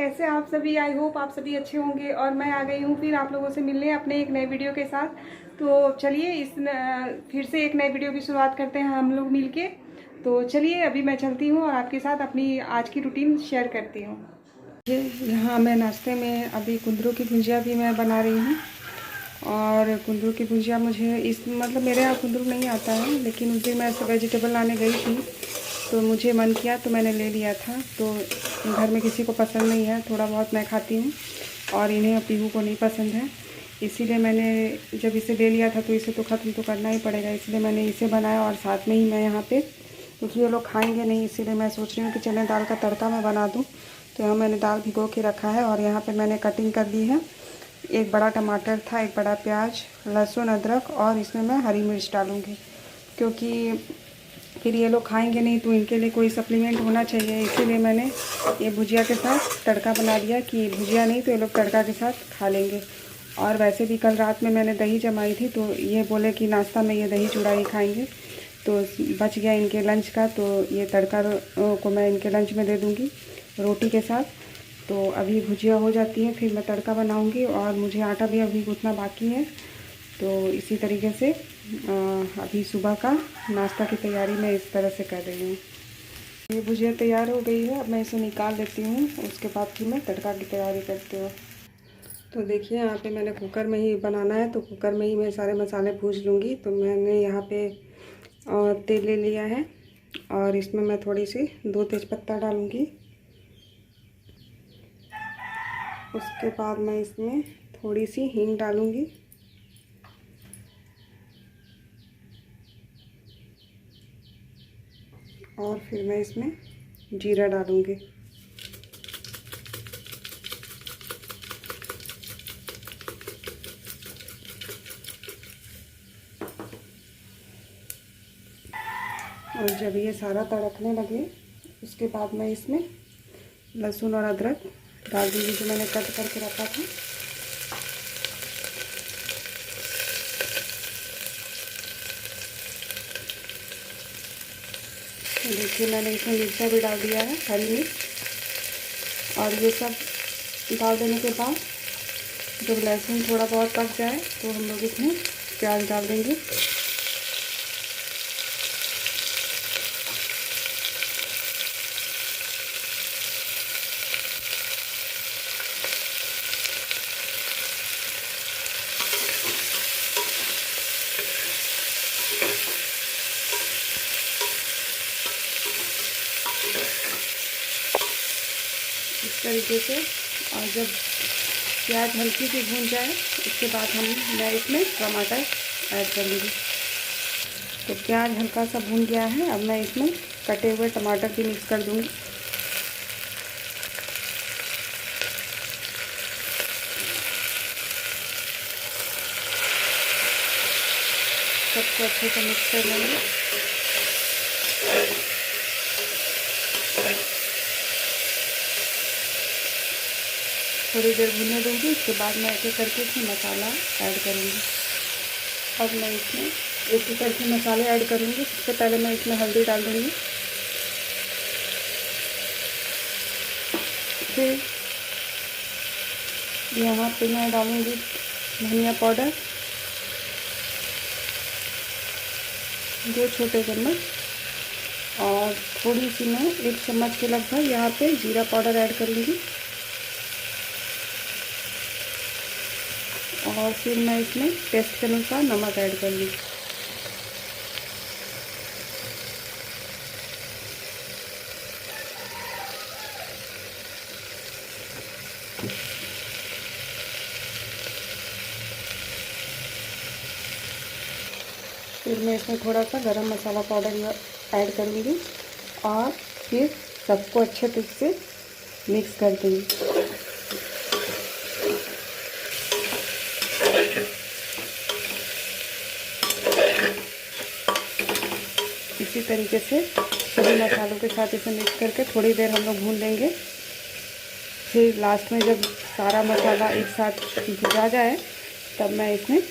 कैसे आप सभी। आई होप आप सभी अच्छे होंगे और मैं आ गई हूँ फिर आप लोगों से मिलने अपने एक नए वीडियो के साथ। तो चलिए फिर से एक नए वीडियो की शुरुआत करते हैं हम लोग मिलके। तो चलिए अभी मैं चलती हूँ और आपके साथ अपनी आज की रूटीन शेयर करती हूँ। यहाँ मैं नाश्ते में अभी कुंदरू की भुजिया भी मैं बना रही हूँ। और कुंदरू की भुजिया मुझे मतलब मेरे यहाँ कुंदरू नहीं आता है, लेकिन उस दिन मैं वेजिटेबल लाने गई थी तो मुझे मन किया तो मैंने ले लिया था। तो घर में किसी को पसंद नहीं है, थोड़ा बहुत मैं खाती हूँ और इन्हें पीहू को नहीं पसंद है। इसीलिए मैंने जब इसे ले लिया था तो इसे तो ख़त्म तो करना ही पड़ेगा, इसलिए मैंने इसे बनाया। और साथ में ही मैं यहाँ पे, क्योंकि ये लोग खाएंगे नहीं, इसीलिए मैं सोच रही हूँ कि चने दाल का तड़का मैं बना दूँ। तो यहाँ मैंने दाल भिगो के रखा है और यहाँ पर मैंने कटिंग कर ली है। एक बड़ा टमाटर था, एक बड़ा प्याज, लहसुन, अदरक और इसमें मैं हरी मिर्च डालूँगी, क्योंकि फिर ये लोग खाएंगे नहीं तो इनके लिए कोई सप्लीमेंट होना चाहिए। इसीलिए मैंने ये भुजिया के साथ तड़का बना दिया कि भुजिया नहीं तो ये लोग तड़का के साथ खा लेंगे। और वैसे भी कल रात में मैंने दही जमाई थी तो ये बोले कि नाश्ता में ये दही चूड़ा ही खाएंगे, तो बच गया इनके लंच का। तो ये तड़का को मैं इनके लंच में दे दूँगी रोटी के साथ। तो अभी भुजिया हो जाती है फिर मैं तड़का बनाऊँगी। और मुझे आटा भी अभी गूँथना बाकी है। तो इसी तरीके से अभी सुबह का नाश्ता की तैयारी मैं इस तरह से कर रही हूँ। ये भुजिया तैयार हो गई है, अब मैं इसे निकाल लेती हूँ, उसके बाद फिर मैं तड़का की तैयारी करती हूँ। तो देखिए यहाँ पे मैंने कुकर में ही बनाना है तो कुकर में ही मैं सारे मसाले भूज लूँगी। तो मैंने यहाँ पे तेल ले लिया है और इसमें मैं थोड़ी सी 2 तेज़पत्ता डालूँगी। उसके बाद मैं इसमें थोड़ी सी हींग डालूँगी। और फिर मैं इसमें जीरा डालूँगी। और जब ये सारा तड़कने लगे उसके बाद मैं इसमें लहसुन और अदरक डाल दूँगी जो मैंने कट करके रखा था। तो देखिए मैंने इसमें मिर्चा भी डाल दिया है, हरी मिर्च। और ये सब डाल देने के बाद जब लहसुन थोड़ा बहुत पक जाए तो हम लोग इसमें प्याज डाल देंगे। इस तरीके से। और जब प्याज हल्की सी भून जाए उसके बाद मैं इसमें टमाटर ऐड कर लूँगी। तो प्याज हल्का सा भून गया है, अब मैं इसमें कटे हुए टमाटर भी मिक्स कर दूँगी। सबको अच्छे से मिक्स कर लेंगे। थोड़ी देर भूनने दूँगी, उसके बाद मैं एक एक करके इसमें मसाला ऐड करूँगी। अब मैं इसमें एक एक करके मसाले ऐड करूँगी। सबसे पहले मैं इसमें हल्दी डाल दूँगी, फिर यहाँ पे मैं डालूँगी धनिया पाउडर 2 छोटे चम्मच। और थोड़ी सी मैं 1 चम्मच के लगभग यहाँ पे जीरा पाउडर ऐड करूँगी। और फिर मैं इसमें टेस्ट के अनुसार नमक ऐड कर लूँगी। फिर मैं इसमें थोड़ा सा गरम मसाला पाउडर ऐड करूँगी और फिर सबको अच्छे से मिक्स कर दूँगी। इसी तरीके से सभी मसालों के साथ इसे मिक्स करके थोड़ी देर हम लोग भून लेंगे। फिर लास्ट में जब सारा मसाला एक साथ भुजा जाए तब मैं इसमें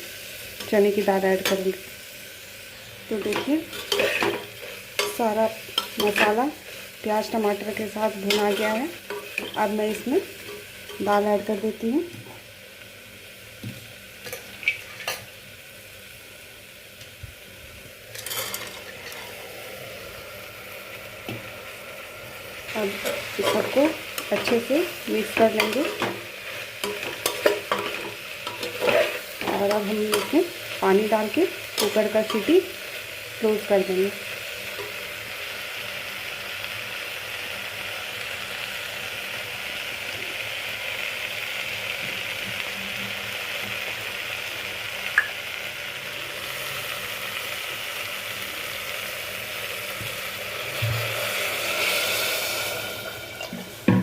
चने की दाल ऐड करूँगी। तो देखिए सारा मसाला प्याज टमाटर के साथ भुना गया है। अब मैं इसमें दाल ऐड कर देती हूँ। अब इस सबको अच्छे से मिक्स कर लेंगे और अब हम इसमें पानी डाल के कुकर का सीटी क्लोज़ कर देंगे।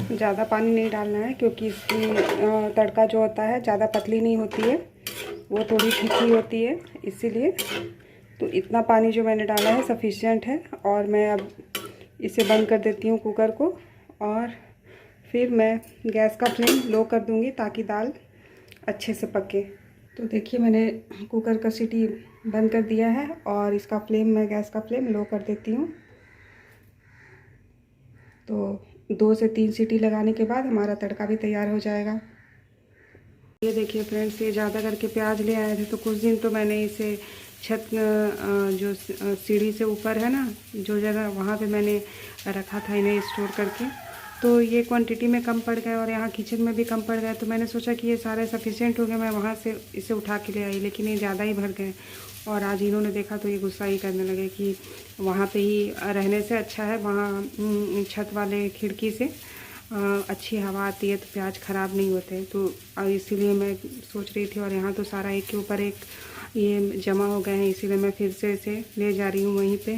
ज़्यादा पानी नहीं डालना है क्योंकि इसकी तड़का जो होता है ज़्यादा पतली नहीं होती है, वो थोड़ी ठीकी होती है, इसीलिए तो इतना पानी जो मैंने डाला है सफिशिएंट है। और मैं अब इसे बंद कर देती हूँ कुकर को और फिर मैं गैस का फ्लेम लो कर दूँगी ताकि दाल अच्छे से पके। तो देखिए मैंने कुकर का सीटी बंद कर दिया है और इसका फ्लेम मैं गैस का फ्लेम लो कर देती हूँ। तो 2 से 3 सीटी लगाने के बाद हमारा तड़का भी तैयार हो जाएगा। ये देखिए फ्रेंड्स, ये ज़्यादा करके प्याज ले आए थे, तो कुछ दिन तो मैंने इसे छत जो सीढ़ी से ऊपर है ना जो जगह, वहाँ पे मैंने रखा था इन्हें स्टोर करके। तो ये क्वांटिटी में कम पड़ गए और यहाँ किचन में भी कम पड़ गए, तो मैंने सोचा कि ये सारे सफिशिएंट हो गए, मैं वहाँ से इसे उठा के ले आई, लेकिन ये ज़्यादा ही भर गए। और आज इन्होंने देखा तो ये गुस्सा ही करने लगे कि वहाँ पे ही रहने से अच्छा है वहाँ छत वाले खिड़की से अच्छी हवा आती है तो प्याज ख़राब नहीं होते। तो इसीलिए मैं सोच रही थी, और यहाँ तो सारा एक के ऊपर एक ये जमा हो गए हैं, इसीलिए मैं फिर से इसे ले जा रही हूँ वहीं पे।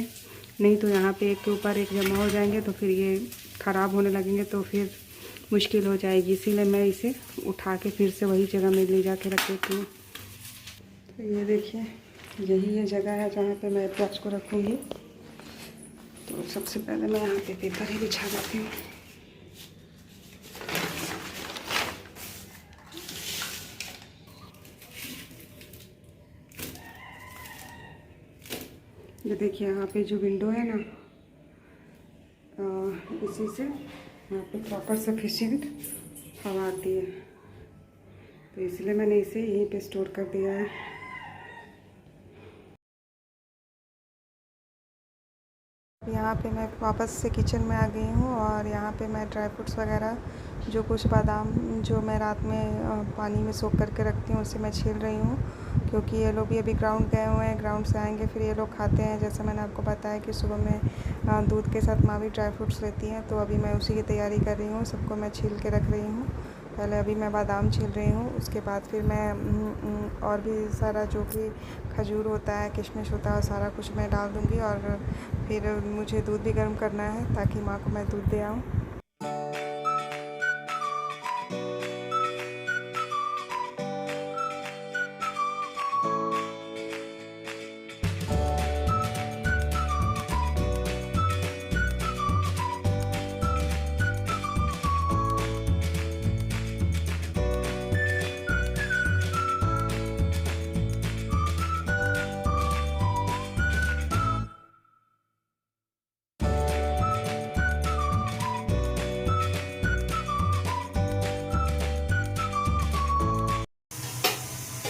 नहीं तो यहाँ पे एक के ऊपर एक जमा हो जाएंगे तो फिर ये ख़राब होने लगेंगे तो फिर मुश्किल हो जाएगी, इसीलिए मैं इसे उठा के फिर से वही जगह में ले जा के रख देती हूँ। तो ये देखिए, यही ये जगह है जहाँ पे मैं प्याज को रखूँगी। तो सबसे पहले मैं यहाँ पे पेपर ही बिछा देती हूँ। ये देखिए यहाँ पे जो विंडो है ना, इसी से यहाँ पे प्रॉपर सफिशिएंट हवा आती है, तो इसलिए मैंने इसे यहीं पे स्टोर कर दिया है। यहाँ पे मैं वापस से किचन में आ गई हूँ और यहाँ पे मैं ड्राई फ्रूट्स वगैरह जो कुछ बादाम जो मैं रात में पानी में सोख करके रखती हूँ उसे मैं छील रही हूँ, क्योंकि ये लोग भी अभी ग्राउंड गए हुए हैं, ग्राउंड से आएंगे फिर ये लोग खाते हैं। जैसे मैंने आपको बताया कि सुबह में दूध के साथ माँ भी ड्राई फ्रूट्स लेती हैं, तो अभी मैं उसी की तैयारी कर रही हूँ, सबको मैं छील के रख रही हूँ। पहले अभी मैं बादाम छील रही हूँ, उसके बाद फिर मैं और भी सारा जो भी खजूर होता है, किशमिश होता है, सारा कुछ मैं डाल दूँगी। और फिर मुझे दूध भी गर्म करना है ताकि माँ को मैं दूध दे आऊँ।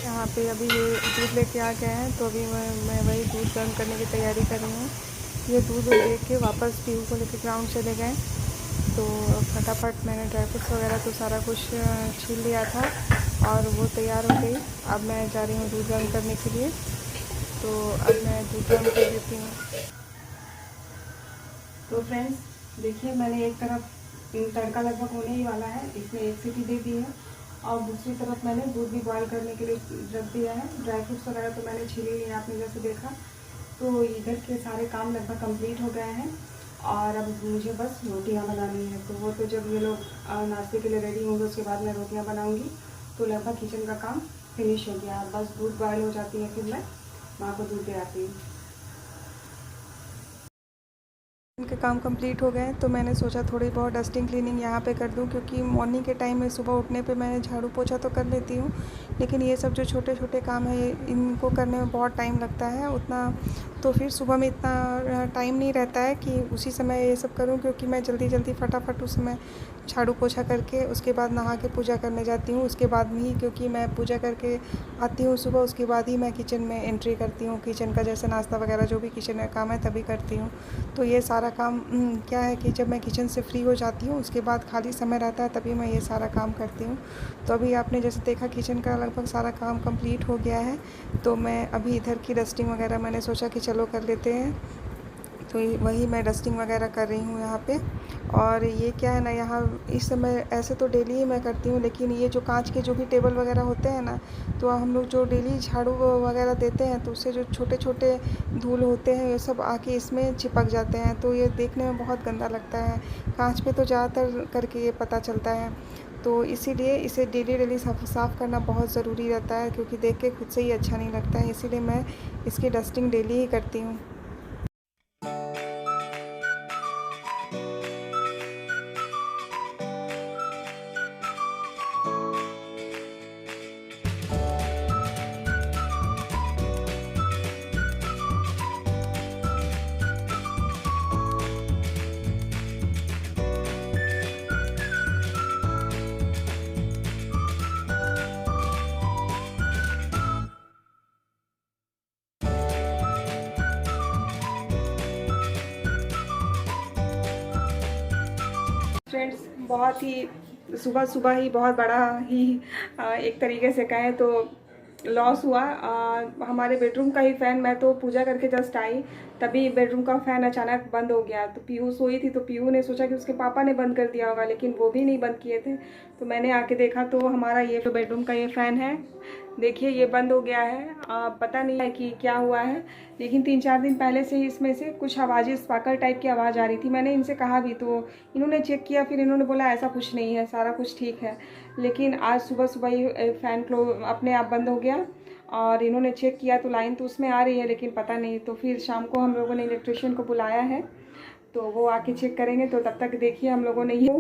यहाँ पे अभी ये दूध लेके आ गए हैं, तो अभी मैं वही दूध गर्म करने की तैयारी कर रही हूँ। ये दूध देख के वापस पीहू को लेके ग्राउंड चले गए, तो फटाफट मैंने ड्राई फ्रूट्स वगैरह तो सारा कुछ छील लिया था और वो तैयार हो गई। अब मैं जा रही हूँ दूध गर्म करने के लिए, तो अब मैं दूध गर्म कर देती हूँ। तो फ्रेंड्स देखिए, मैंने एक तरफ तड़का लगभग होने ही वाला है, इसमें एक सीटी दे दी है और दूसरी तरफ मैंने दूध भी बॉईल करने के लिए रख दिया है। ड्राई फ्रूट्स वगैरह तो मैंने छीले लिए, आपने जैसे देखा। तो इधर के सारे काम लगभग कंप्लीट हो गए हैं और अब मुझे बस रोटियां बनानी है। तो वो तो जब ये लोग नाश्ते के लिए रेडी होंगे उसके बाद मैं रोटियां बनाऊंगी, तो लगभग किचन का काम फिनिश हो गया। बस दूध बॉयल हो जाती है, फिर मैं माँ को दूध दे आती हूँ। उनके काम कंप्लीट हो गए, तो मैंने सोचा थोड़ी बहुत डस्टिंग क्लीनिंग यहाँ पे कर दूँ, क्योंकि मॉर्निंग के टाइम में सुबह उठने पे मैं झाड़ू पोछा तो कर लेती हूँ, लेकिन ये सब जो छोटे छोटे काम है इनको करने में बहुत टाइम लगता है उतना, तो फिर सुबह में इतना टाइम नहीं रहता है कि उसी समय ये सब करूँ, क्योंकि मैं जल्दी जल्दी फटाफट उस समय झाड़ू पोछा करके उसके बाद नहा के पूजा करने जाती हूँ। उसके बाद में ही, क्योंकि मैं पूजा करके आती हूँ सुबह, उसके बाद ही मैं किचन में एंट्री करती हूँ। किचन का जैसे नाश्ता वगैरह जो भी किचन में काम है तभी करती हूँ। तो ये सारा काम क्या है कि जब मैं किचन से फ्री हो जाती हूँ उसके बाद खाली समय रहता है तभी मैं ये सारा काम करती हूँ। तो अभी आपने जैसे देखा किचन का लगभग सारा काम कंप्लीट हो गया है। तो मैं अभी इधर की डस्टिंग वगैरह मैंने सोचा कि चलो कर लेते हैं, तो वही मैं डस्टिंग वगैरह कर रही हूँ यहाँ पे। और ये क्या है ना, यहाँ इस समय ऐसे तो डेली ही मैं करती हूँ, लेकिन ये जो कांच के जो भी टेबल वगैरह होते हैं ना, तो हम लोग जो डेली झाड़ू वगैरह देते हैं तो उससे जो छोटे छोटे धूल होते हैं ये सब आके इसमें चिपक जाते हैं, तो ये देखने में बहुत गंदा लगता है। कांच पे तो ज़्यादातर करके ये पता चलता है, तो इसीलिए इसे डेली साफ़ करना बहुत ज़रूरी रहता है, क्योंकि देख के खुद से ही अच्छा नहीं लगता है। इसीलिए मैं इसकी डस्टिंग डेली ही करती हूँ। फ्रेंड्स, बहुत ही सुबह सुबह ही बहुत बड़ा ही एक तरीके से कहें तो लॉस हुआ। हमारे बेडरूम का ही फ़ैन, मैं तो पूजा करके जस्ट आई तभी बेडरूम का फ़ैन अचानक बंद हो गया। तो पीहू सोई थी तो पीहू ने सोचा कि उसके पापा ने बंद कर दिया होगा, लेकिन वो भी नहीं बंद किए थे। तो मैंने आके देखा तो हमारा ये तो बेडरूम का ये फ़ैन है, देखिए ये बंद हो गया है। पता नहीं है कि क्या हुआ है, लेकिन 3-4 दिन पहले से ही इसमें से कुछ आवाज़ें, स्पार्कल टाइप की आवाज़ आ रही थी। मैंने इनसे कहा भी तो इन्होंने चेक किया, फिर इन्होंने बोला ऐसा कुछ नहीं है, सारा कुछ ठीक है। लेकिन आज सुबह सुबह ही फ़ैन अपने आप बंद हो गया और इन्होंने चेक किया तो लाइन तो उसमें आ रही है, लेकिन पता नहीं। तो फिर शाम को हम लोगों ने इलेक्ट्रिशियन को बुलाया है, तो वो आके चेक करेंगे। तो तब तक देखिए हम लोगों ने ये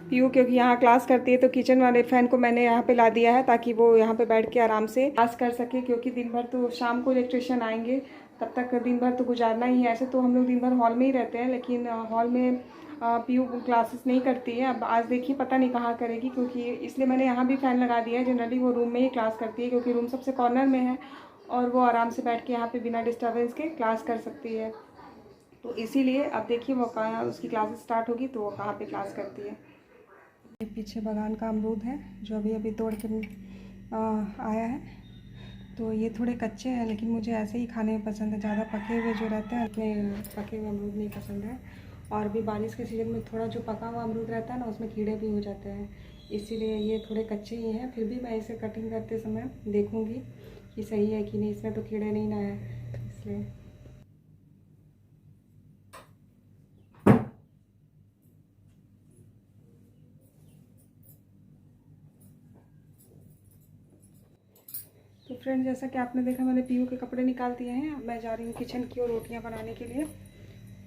पीयू क्योंकि यहाँ क्लास करती है तो किचन वाले फ़ैन को मैंने यहाँ पे ला दिया है ताकि वो यहाँ पे बैठ के आराम से क्लास कर सके, क्योंकि दिन भर तो शाम को इलेक्ट्रिशियन आएंगे, तब तक दिन भर तो गुजारना ही है। ऐसे तो हम लोग दिन भर हॉल में ही रहते हैं, लेकिन हॉल में पीयू क्लासेस नहीं करती है। अब आज देखिए पता नहीं कहाँ करेगी, क्योंकि इसलिए मैंने यहाँ भी फ़ैन लगा दिया है। जनरली वो रूम में ही क्लास करती है, क्योंकि रूम सबसे कॉर्नर में है और वो आराम से बैठ के यहाँ पे बिना डिस्टर्बेंस के क्लास कर सकती है। तो इसीलिए अब देखिए वो कहाँ उसकी क्लासेस स्टार्ट होगी तो वो कहाँ पे क्लास करती है। ये पीछे बागान का अमरूद है जो अभी अभी तोड़ के आया है। तो ये थोड़े कच्चे हैं, लेकिन मुझे ऐसे ही खाने में पसंद है। ज़्यादा पके हुए जो रहते हैं उतने पके हुए अमरूद नहीं पसंद है। और भी बारिश के सीज़न में थोड़ा जो पका हुआ अमरूद रहता है ना, उसमें कीड़े भी हो जाते हैं, इसीलिए ये थोड़े कच्चे ही हैं। फिर भी मैं इसे कटिंग करते समय देखूँगी कि सही है कि नहीं, इसमें तो कीड़े नहीं ना है, इसलिए। तो फ्रेंड, जैसा कि आपने देखा मैंने पीयू के कपड़े निकाल दिए हैं। अब मैं जा रही हूँ किचन की ओर रोटियाँ बनाने के लिए,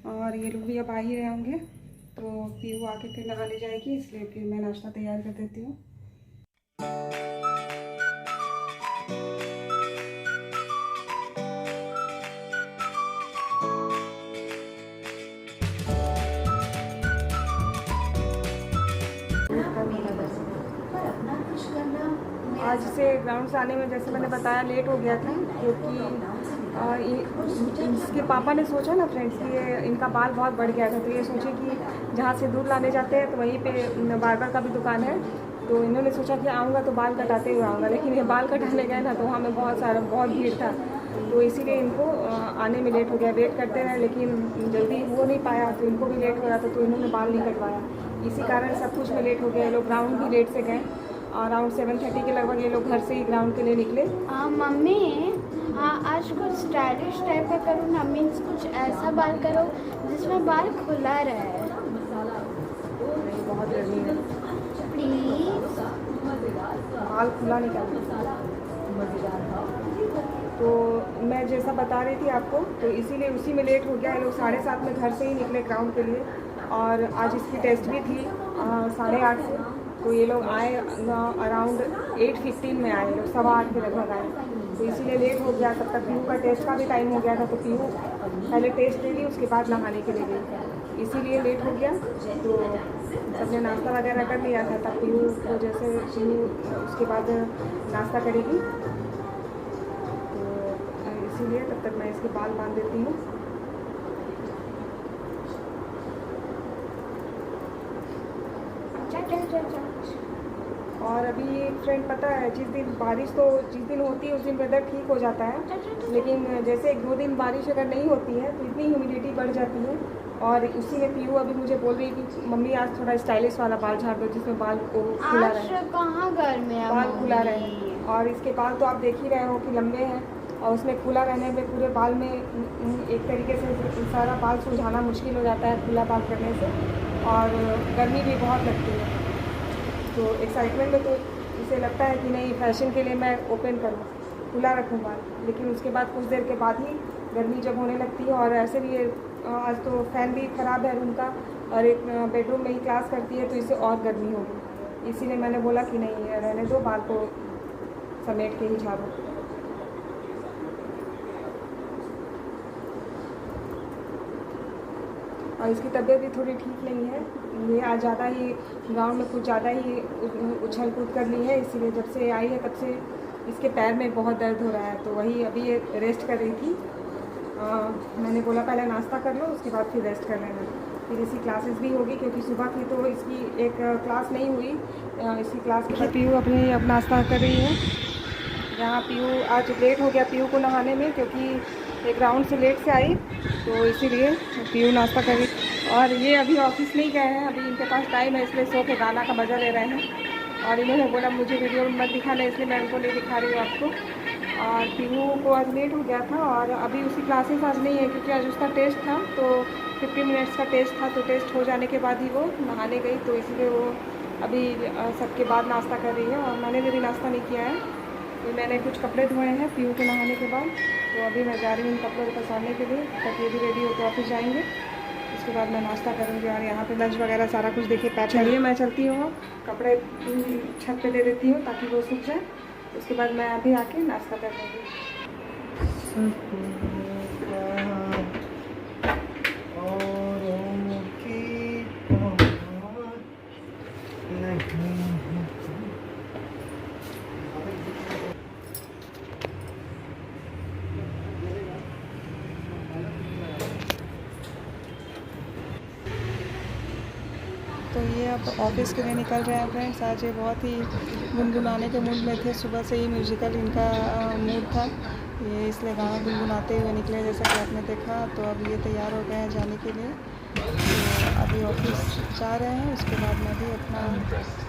और ये लोग भी अब आ ही रहे होंगे। तो पीयू आके फिर नहाने जाएगी, इसलिए फिर मैं नाश्ता तैयार कर देती हूँ। आज से ग्राउंड से आने में जैसे मैंने बताया लेट हो गया था, क्योंकि इसके पापा ने सोचा ना फ्रेंड्स कि ये इनका बाल बहुत बढ़ गया था, तो ये सोचे कि जहाँ से दूध लाने जाते हैं तो वहीं पे बार्बर का भी दुकान है, तो इन्होंने सोचा कि आऊँगा तो बाल कटाते हुए आऊँगा। लेकिन ये बाल कटाने गए ना तो वहाँ में बहुत भीड़ था, तो इसीलिए इनको आने में लेट हो गया। वेट करते रहे लेकिन जल्दी हो नहीं पाया, तो इनको भी लेट हो रहा था, तो इन्होंने बाल नहीं कटवाया। इसी कारण सब कुछ में लेट हो गया। ये लोग ग्राउंड भी लेट से गए, अराउंड 7:30 के लगभग ये लोग घर से ही ग्राउंड के लिए निकले। मम्मी, आज कुछ स्टाइलिश टाइप का करो ना, मीन्स कुछ ऐसा बाल करो जिसमें बाल खुला रहे। बहुत गर्मी है, प्लीज बाल खुला नहीं करना। तो मैं जैसा बता रही थी आपको, तो इसीलिए उसी में लेट हो गया। ये लोग 7:30 में घर से ही निकले ग्राउंड के लिए, और आज इसकी टेस्ट भी थी 8:30 से। तो ये लोग आए अराउंड 8:15 में आए, लोग 8:15 के लगभग आए, तो इसीलिए लेट हो गया। तब तक पीहू का टेस्ट का भी टाइम हो गया था, तो पीहू पहले टेस्ट ले ली, उसके बाद नहाने के लिए गई। इसीलिए लेट हो गया। तो सबने नाश्ता वगैरह कर लिया था, तब पीहू को जैसे पीहू उसके बाद नाश्ता करेगी, तो इसीलिए तब तक मैं इसके बाल बांध देती हूँ। और अभी फ्रेंड पता है, जिस दिन बारिश तो जिस दिन होती है उस दिन वेदर ठीक हो जाता है, लेकिन जैसे 1-2 दिन बारिश अगर नहीं होती है तो इतनी ह्यूमिडिटी बढ़ जाती है। और उसी में पीहू अभी मुझे बोल रही कि मम्मी आज थोड़ा स्टाइलिश वाला बाल झाड़ दो, जिसमें बाल को खुला रहे, कहाँ घर में बाल खुला रहे। और इसके बाल तो आप देख ही रहे हो कि लंबे हैं, और उसमें खुला रहने में पूरे बाल में एक तरीके से सारा बाल सुलझाना मुश्किल हो जाता है खुला बाल करने से, और गर्मी भी बहुत लगती है। तो एक्साइटमेंट में तो इसे लगता है कि नहीं, फैशन के लिए मैं ओपन करूँ, खुला रखूँ बाल, लेकिन उसके बाद कुछ देर के बाद ही गर्मी जब होने लगती है, और ऐसे भी आज तो फ़ैन भी ख़राब है रूम का, और एक बेडरूम में ही क्लास करती है, तो इससे और गर्मी होगी। इसीलिए मैंने बोला कि नहीं, रहने दो, बाल को समेट के ही झाड़ो। और इसकी तबीयत भी थोड़ी ठीक नहीं है, ये आज ज़्यादा ही ग्राउंड में कुछ ज़्यादा ही उछल कूद कर ली है, इसीलिए जब से आई है तब से इसके पैर में बहुत दर्द हो रहा है। तो वही अभी ये रेस्ट कर रही थी। मैंने बोला पहले नाश्ता कर लो, उसके बाद फिर रेस्ट कर लेना, फिर इसकी क्लासेस भी होगी, क्योंकि सुबह की तो इसकी एक क्लास नहीं हुई। इसकी क्लास के बाद पीहू अपने अब नाश्ता कर रही है। यहाँ पीहू आज लेट हो गया पीहू को नहाने में, क्योंकि एक राउंड से लेट से आई, तो इसीलिए पीहू नाश्ता कर रही। और ये अभी ऑफिस नहीं गए हैं, अभी इनके पास टाइम है, इसलिए सो के गाना का मज़ा ले रहे हैं। और इन्होंने बोला मुझे वीडियो में मत दिखाना, इसलिए मैं उनको नहीं दिखा रही हूँ आपको। और पीहू को आज लेट हो गया था, और अभी उसकी क्लासेस आज नहीं है, क्योंकि आज उसका टेस्ट था, तो 50 मिनट्स का टेस्ट था, तो टेस्ट हो जाने के बाद ही वो नहाने गई, तो इसलिए वो अभी सबके बाद नाश्ता कर रही है। और मैंने भी नाश्ता नहीं किया है, तो मैंने कुछ कपड़े धोए हैं पीहू को नहाने के बाद, तो अभी मैं जा रही हूँ कपड़ों को पसारने के लिए, ताकि ये भी रेडी होकर ऑफिस जाएंगे। उसके बाद मैं नाश्ता करूँगी, और यहाँ पे लंच वगैरह सारा कुछ देखिए पैक। चलिए मैं चलती हूँ, कपड़े छत पे दे देती हूँ ताकि वो सूख जाए, उसके बाद मैं अभी आके नाश्ता कर लूँगी। तो ये अब ऑफिस के लिए निकल रहे हैं फ्रेंड्स। आज ये बहुत ही गुनगुनाने के मूड में थे, सुबह से ही म्यूजिकल इनका मूड था, ये इसलिए गाना गुनगुनाते हुए निकले, जैसा कि आपने देखा। तो अब ये तैयार हो गए हैं जाने के लिए, तो अभी ऑफिस जा रहे हैं। उसके बाद मैं भी अपना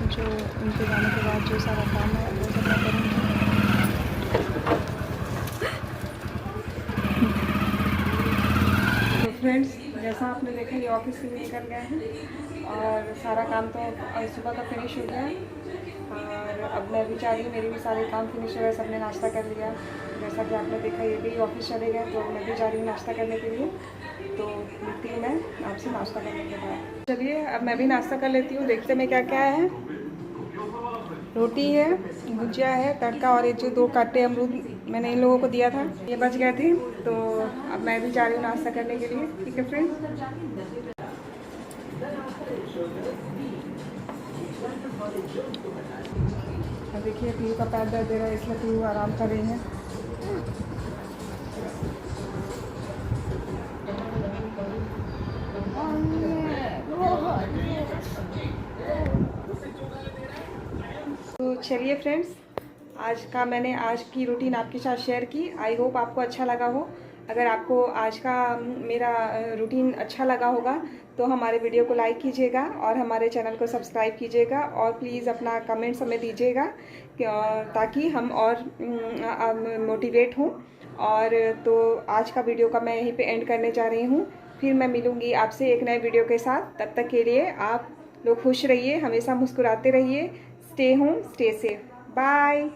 जो उनके जाने के बाद जो सारा काम है वो सब मैं करूँगी। तो फ्रेंड्स, जैसा आपने देखा ये ऑफिस से भी निकल गए हैं, और सारा काम तो सुबह का फिनिश हो गया, और अब मैं भी जा रही हूँ, मेरी भी सारे काम फिनिश हो गए, सबने नाश्ता कर लिया। जैसा कि आपने देखा ये भी ऑफिस चले गए, तो मैं भी जा रही हूँ नाश्ता करने के लिए। तो मिलती हूँ मैं आपसे नाश्ता करने के बाद। चलिए अब मैं भी नाश्ता कर लेती हूँ, देखते मैं क्या क्या है। रोटी है, भुजिया है, तड़का, और ये जो 2 काटे अमरूद मैंने इन लोगों को दिया था, ये बच गए थे। तो अब मैं भी जा रही हूँ नाश्ता करने के लिए, ठीक है फ्रेंड्स। अब देखिए पीहू का पैर दर्द दे रहा है, इसलिए पीहू आराम कर रही है। तो चलिए फ्रेंड्स, मैंने आज की रूटीन आपके साथ शेयर की। आई होप आपको अच्छा लगा हो। अगर आपको आज का मेरा रूटीन अच्छा लगा होगा तो हमारे वीडियो को लाइक कीजिएगा, और हमारे चैनल को सब्सक्राइब कीजिएगा, और प्लीज़ अपना कमेंट्स हमें दीजिएगा, ताकि हम और मोटिवेट हों। और तो आज का वीडियो का मैं यहीं पे एंड करने जा रही हूँ। फिर मैं मिलूँगी आपसे एक नए वीडियो के साथ। तब तक के लिए आप लोग खुश रहिए, हमेशा मुस्कुराते रहिए। Stay home, stay safe, bye.